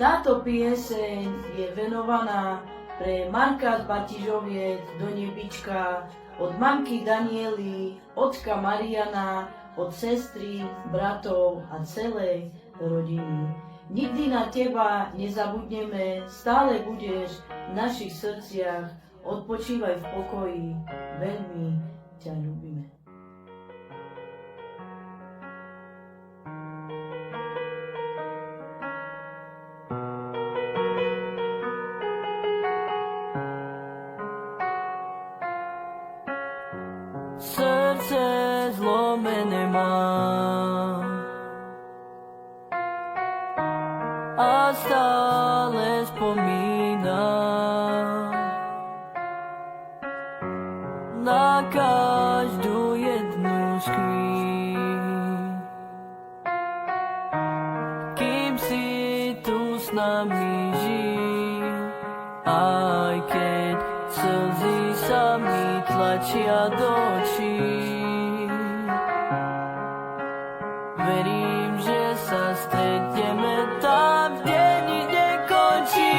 Táto pieseň je venovaná pre Marka z Batižoviec do Nebička, od mamky Daniely, ocka Mariana, od sestry, bratov a celej rodiny. Nikdy na teba nezabudneme, stále budeš v našich srdciach, odpočívaj v pokoji, veľmi ťa ľúbime. Srdce zlomené mám a stále spomínam na každú jednu z chvíľ, kým si tu s nami žil, aj keď slzy sa mi tlačia do očí. Verím, že sa stretneme tam, kde nič nekončí.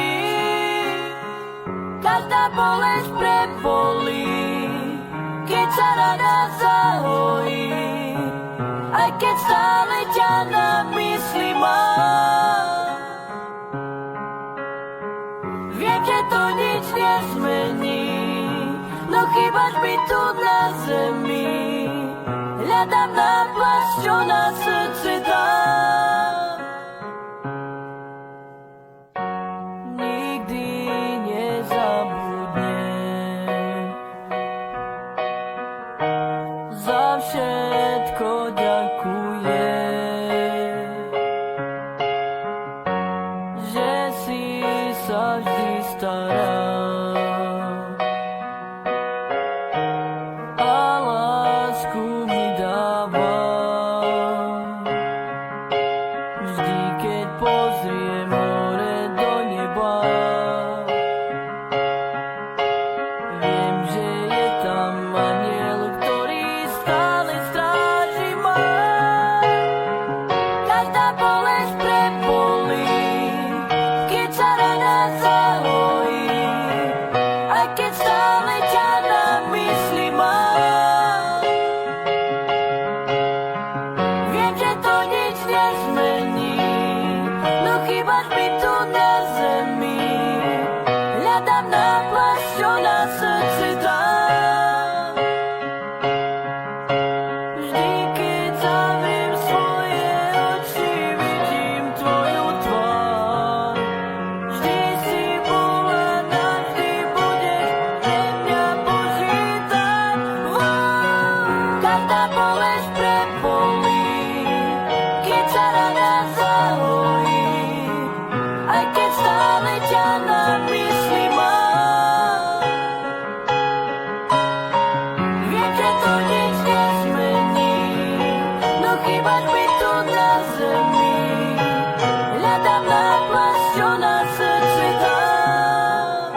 Každá bolesť prebolí, keď sa rana zahojí, aj keď stále ťa na mysli mám. Viem, že to nič nezmení, no chýbaš mi tu na zemi. Hľadám náplasť, čo na srdce dám. Nikdy nezabudnem, za všetko ďakujem, že si sa vždy staral a lásku mi dával. Vždy, keď pozriem hore do neba, viem, že je tam anjel, ktorý stále stráži ma. Každá bolesť prebolí, keď sa rana zahojí, aj keď stále ťa na mysli mám. Viem, že to nič nezmení, no chýbaš mi tu na zemi. Hľadám náplasť, čo na srdce dám. Vždy, keď zavriem svoje oči, vidím tvoju tvár. Vždy si bola, navždy budeš pre mňa Boží dar. Každá bolesť prebolí, keď sa rana zahojí, aj keď stále ťa na mysli mám. Viem, že to nič nezmení, no chýbaš mi tu na zemi. Hľadám náplasť, čo na srdce dám.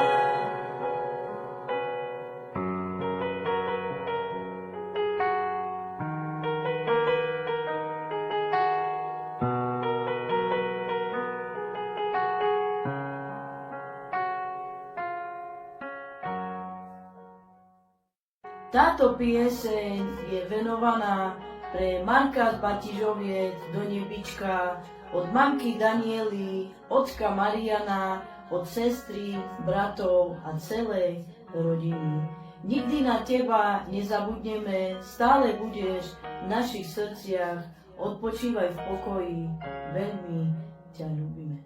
Táto pieseň je venovaná pre Marka z Batižoviec do Nebička, od mamky Daniely, ocka Mariana, od sestry, bratov a celej rodiny. Nikdy na teba nezabudneme, stále budeš v našich srdciach, odpočívaj v pokoji, veľmi ťa ľúbime.